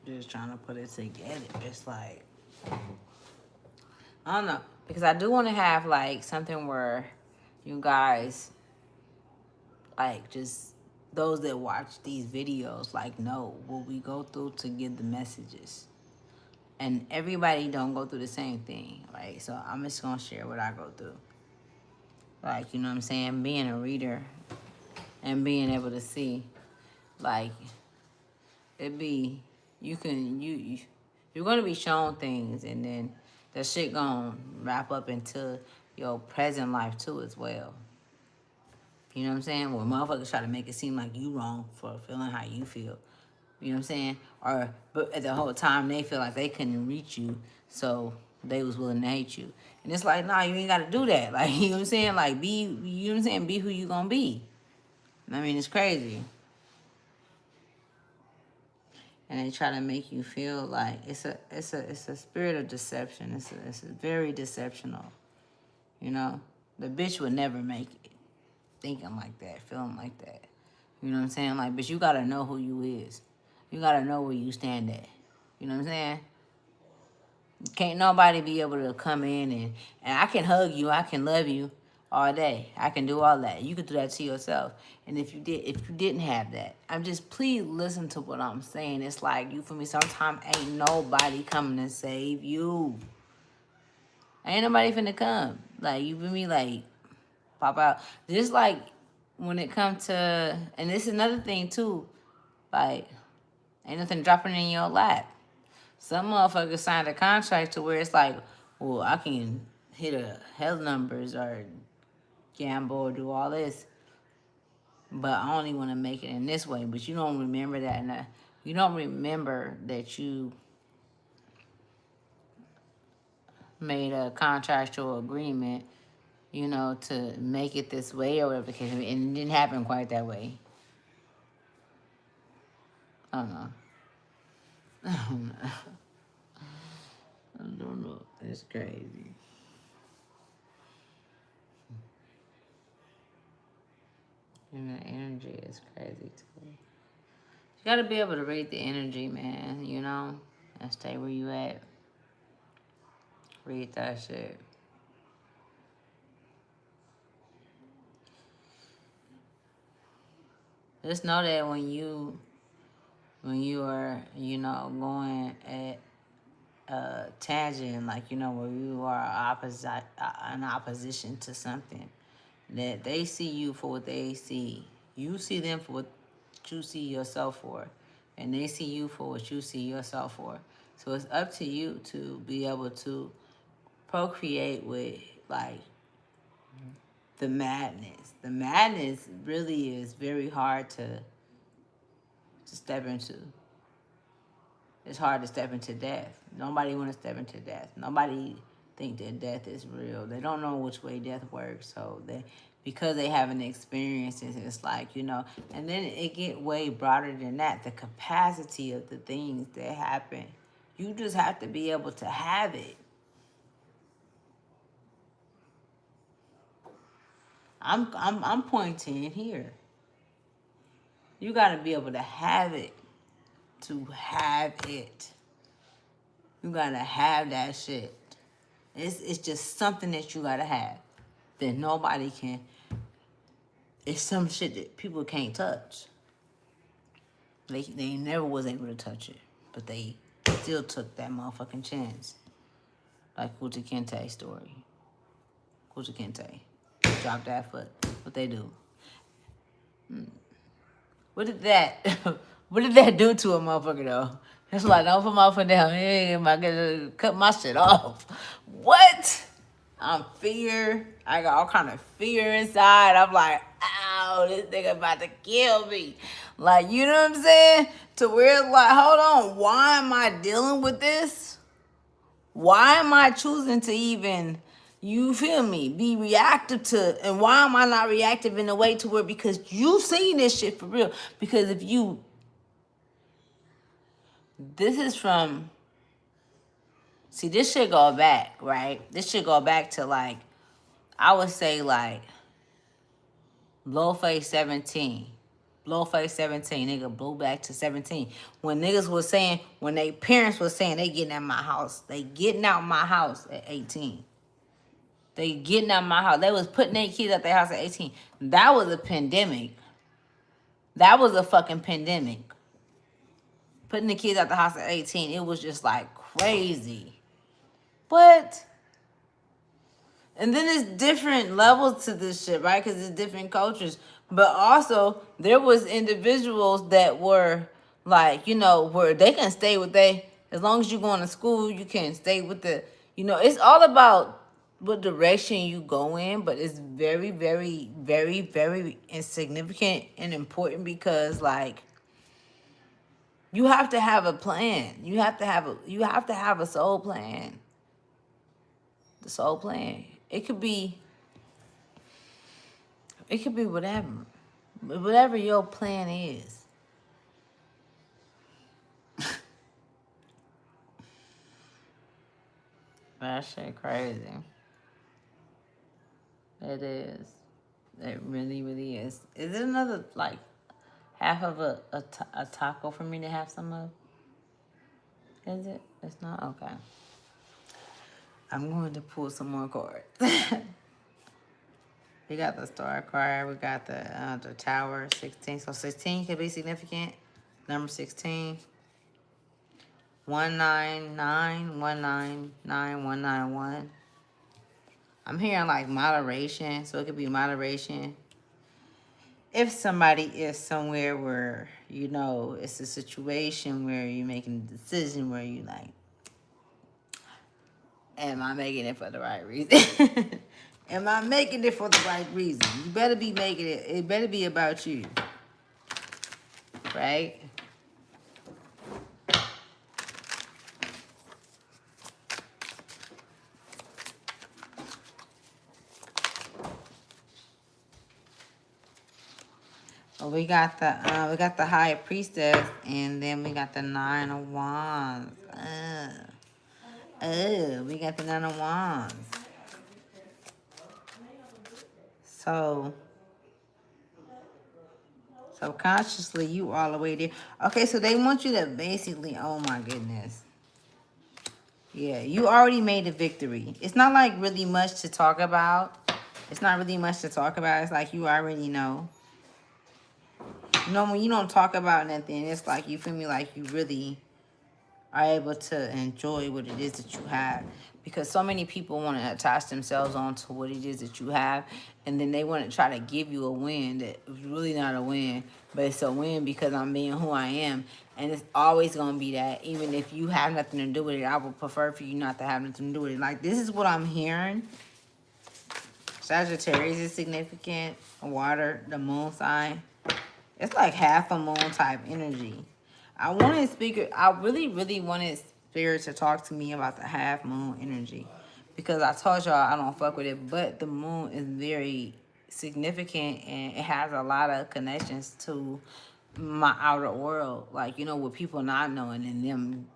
Just trying to put it together. It's like, I don't know. Because I do want to have like something where you guys, like, just those that watch these videos, like, know what we go through to get the messages. And everybody don't go through the same thing, right? So I'm just going to share what I go through. Like, you know what I'm saying? Being a reader and being able to see, like, you're going to be shown things, and then the shit going to wrap up into your present life too as well. You know what I'm saying? Where motherfuckers try to make it seem like you wrong for feeling how you feel. You know what I'm saying? But at the whole time, they feel like they couldn't reach you, so they was willing to hate you. And it's like, nah, you ain't got to do that. Like, you know what I'm saying? Like, you know what I'm saying? Be who you gonna be. I mean, it's crazy. And they try to make you feel like it's a spirit of deception. It's very deceptional. You know? The bitch would never make it thinking like that, feeling like that. You know what I'm saying? Like, but you got to know who you is. You got to know where you stand at. You know what I'm saying? Can't nobody be able to come in and I can hug you, I can love you all day. I can do all that. You could do that to yourself. And if you didn't have that, I'm just, please listen to what I'm saying. It's like, you feel me? Sometimes ain't nobody coming to save you. Ain't nobody finna come. Like, you feel me? Like, pop out. Just like when it comes to, and this is another thing too, like, ain't nothing dropping in your lap. Some motherfuckers signed a contract to where it's like, well, I can hit a health numbers or gamble or do all this, but I only want to make it in this way. But you don't remember that, and you don't remember that you made a contractual agreement, you know, to make it this way or whatever the case, and it didn't happen quite that way. I don't know. I don't know. It's crazy. And the energy is crazy too. You gotta be able to read the energy, man, you know? And stay where you at. Read that shit. Just know that when you are, you know, going at a tangent, like, you know, where you are in opposition to something, that they see you for what they see. You see them for what you see yourself for. And they see you for what you see yourself for. So it's up to you to be able to procreate with, like, the madness. The madness really is very hard to step into. It's hard to step into death. Nobody want to step into death. Nobody think that death is real. They don't know which way death works. So because they haven't experienced it, it's like, you know, and then it get way broader than that. The capacity of the things that happen. You just have to be able to have it. I'm pointing here. You gotta be able to have it. To have it. You gotta have that shit. It's just something that you gotta have. That nobody can. It's some shit that people can't touch. They never was able to touch it. But they still took that motherfucking chance. Like Kunta Kinte's story. Kunta Kinte. Drop that foot. What they do? What did that do to a motherfucker though? It's like, don't put my foot down. Hey, I gotta cut my shit off. What? I'm fear. I got all kind of fear inside. I'm like, ow, this nigga about to kill me. Like, you know what I'm saying? To where it's like, hold on, why am I dealing with this? Why am I choosing to even, you feel me, be reactive to, and why am I not reactive in a way to where, because you've seen this shit for real. Because if you, this is from, see, this shit go back, right? This shit go back to, like, I would say, like, Blowface 17. Blowface 17, nigga, blew back to 17. When niggas was saying, when they parents was saying they getting out my house, they getting out my house at 18. They getting out my house. They was putting their kids out their house at 18. That was a pandemic. That was a fucking pandemic. Putting the kids out the house at 18, it was just like crazy. But, and then there's different levels to this shit, right? Because it's different cultures. But also, there was individuals that were like, you know, where they can stay with as long as you're going to school, you can stay with the, you know, it's all about what direction you go in, but it's very, very, very, very insignificant and important because, like, you have to have a plan. You have to have a soul plan. The soul plan. It could be whatever. Whatever your plan is. That shit crazy. It is. It really, really is. Is it another, like, half of a taco for me to have some of? Is it? It's not? Okay. I'm going to pull some more cards. We got the star card. We got the tower, 16. So 16 could be significant. Number 16. 199, 199, 191. I'm hearing like moderation. So it could be moderation. If somebody is somewhere where, you know, it's a situation where you're making a decision where you like, am I making it for the right reason? Am I making it for the right reason? You better be making it. It better be about you. Right? Well, we got the High Priestess, and then we got the Nine of Wands. We got the Nine of Wands. So, subconsciously, you all the way there. Okay, so they want you to basically, oh my goodness. Yeah, you already made a victory. It's not like really much to talk about. It's not really much to talk about. It's like you already know. You know, when you don't talk about nothing, it's like, you feel me, like you really are able to enjoy what it is that you have. Because so many people want to attach themselves onto what it is that you have, and then they want to try to give you a win that is really not a win, but it's a win because I'm being who I am. And it's always going to be that, even if you have nothing to do with it. I would prefer for you not to have nothing to do with it. Like, this is what I'm hearing. Sagittarius is significant. Water, the moon sign. It's like half a moon type energy. I really, really wanted Spirit to talk to me about the half moon energy. Because I told y'all I don't fuck with it. But the moon is very significant and it has a lot of connections to my outer world. Like, you know, with people not knowing and them,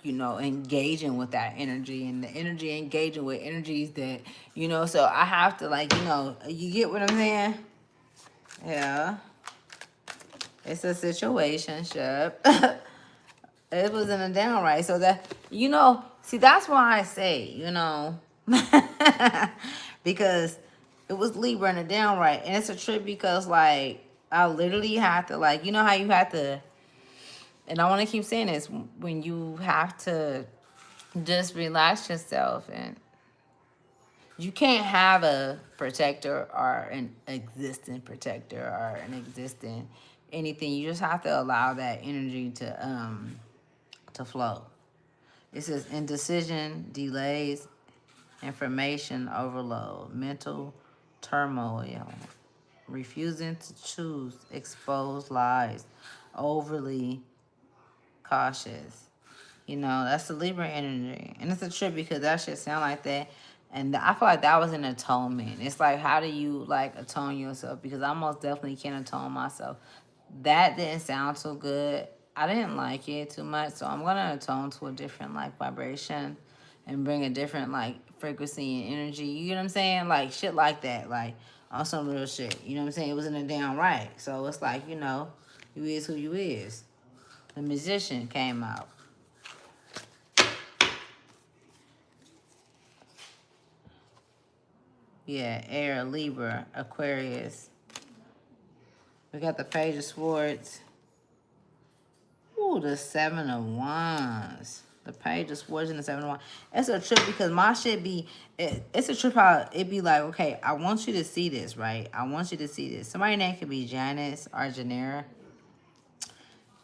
you know, engaging with that energy and the energy engaging with energies that, you know, so I have to, like, you know, you get what I'm saying? Yeah. It's a situationship. It was in a downright. So that, you know, see, that's why I say, you know, because it was Libra in a downright. And it's a trip because, like, I literally had to, like, you know how you have to, and I want to keep saying this, when you have to just relax yourself, and you can't have a protector or an existing protector or an existing anything. You just have to allow that energy to flow. It says indecision, delays, information overload, mental turmoil, refusing to choose, expose lies, overly cautious. You know, that's the Libra energy. And it's a trip because that shit sound like that. And I feel like that was an atonement. It's like, how do you, like, atone yourself? Because I most definitely can't atone myself. That didn't sound so good. I didn't like it too much. So I'm going to atone to a different, like, vibration and bring a different, like, frequency and energy. You know what I'm saying? Like, shit like that. Like, on some real shit. You know what I'm saying? It was in a damn right. So it's like, you know, you is who you is. The Magician came out. Yeah, Air, Libra, Aquarius. We got the Page of Swords. Ooh, the Seven of Wands. The Page of Swords and the Seven of Wands. It's a trip because my shit be... it's a trip how it be like, okay, I want you to see this, right? I want you to see this. Somebody name could be Janice or Janera.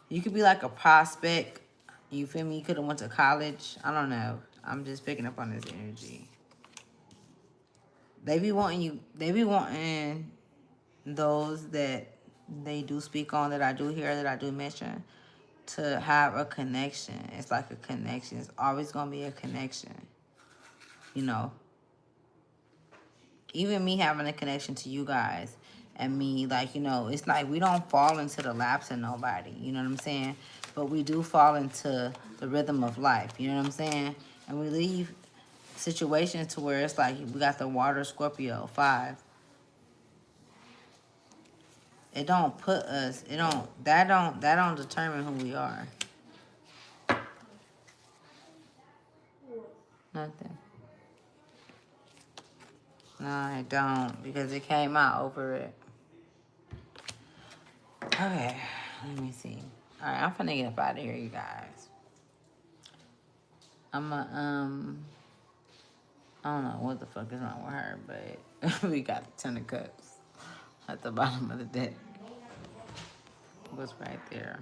You could be like a prospect. You feel me? You could have went to college. I don't know. I'm just picking up on this energy. They be wanting those that they do speak on, that I do hear, that I do mention, to have a connection. It's like a connection. It's always going to be a connection. You know, even me having a connection to you guys and me, like, you know, it's like we don't fall into the laps of nobody. You know what I'm saying? But we do fall into the rhythm of life. You know what I'm saying? And we leave situations to where it's like we got the water Scorpio 5. It don't put us, that don't determine who we are. Nothing. No, I don't, because it came out over it. Okay, let me see. All right, I'm finna get up out of here, you guys. I don't know what the fuck is wrong with her, but we got the 10 of cups at the bottom of the deck. What's right there?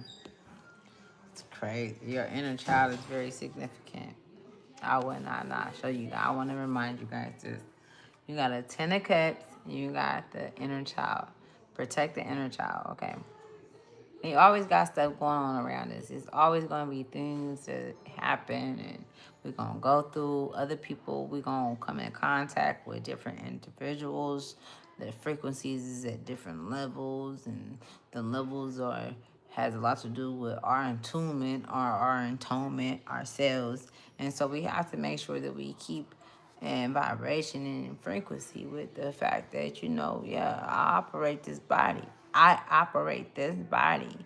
It's crazy. Your inner child is very significant. I would not show you. I want to remind you guys this. You got a 10 of cups. You got the inner child. Protect the inner child, okay? And you always got stuff going on around us. It's always going to be things that happen, and we're going to go through other people. We're going to come in contact with different individuals. The frequencies is at different levels, and the levels has a lot to do with our attunement, our atonement ourselves. And so we have to make sure that we keep in vibration and in frequency with the fact that, you know, yeah, I operate this body. I operate this body.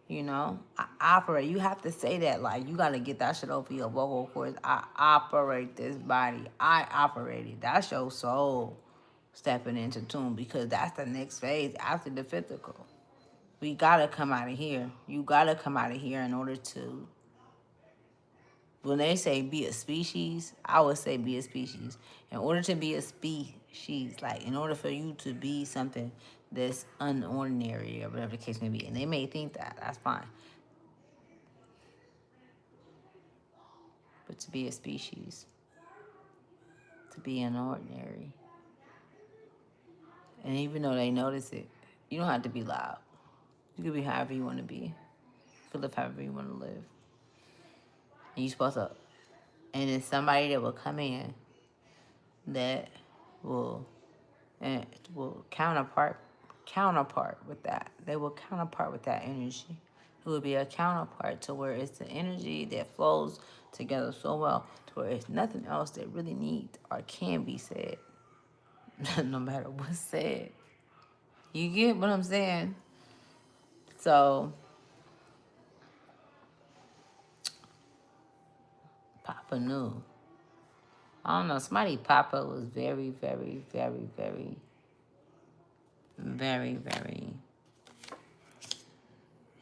You know, I operate. You have to say that, like, you got to get that shit over your vocal cords. I operate this body. I operate it. That's your soul stepping into tune, because that's the next phase after the physical. We got to come out of here. You got to come out of here in order to when they say be a species, I would say be a species. In order to be a species, like in order for you to be something that's unordinary or whatever the case may be, and they may think that, that's fine. But to be a species, to be unordinary, and even though they notice it, you don't have to be loud. You can be however you want to be. You can live however you want to live. And you're supposed to, and it's somebody that will come in that will and will counterpart with that. They will counterpart with that energy. It will be a counterpart to where it's the energy that flows together so well to where it's nothing else that really needs or can be said, no matter what's said. You get what I'm saying? So Papa knew. I don't know. Somebody Papa was very, very, very, very, very, very.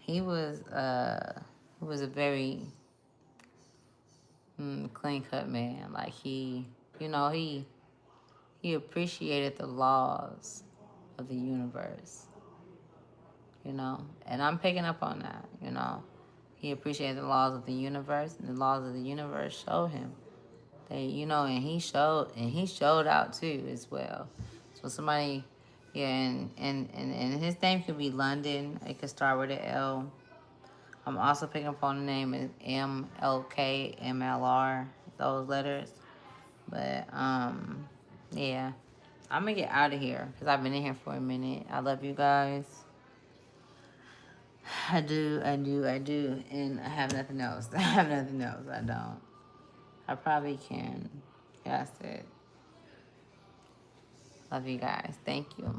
He was a very clean cut man. Like he appreciated the laws of the universe. And I'm picking up on that. He appreciated the laws of the universe, and the laws of the universe showed him. And he showed out too as well. So somebody, yeah, and his name could be London. It could start with an L. I'm also picking up on the name is MLK, MLR, those letters. But yeah, I'm gonna get out of here because I've been in here for a minute. I love you guys. I do, and I have nothing else. I don't. I probably can. Yeah, that's it. Love you guys. Thank you.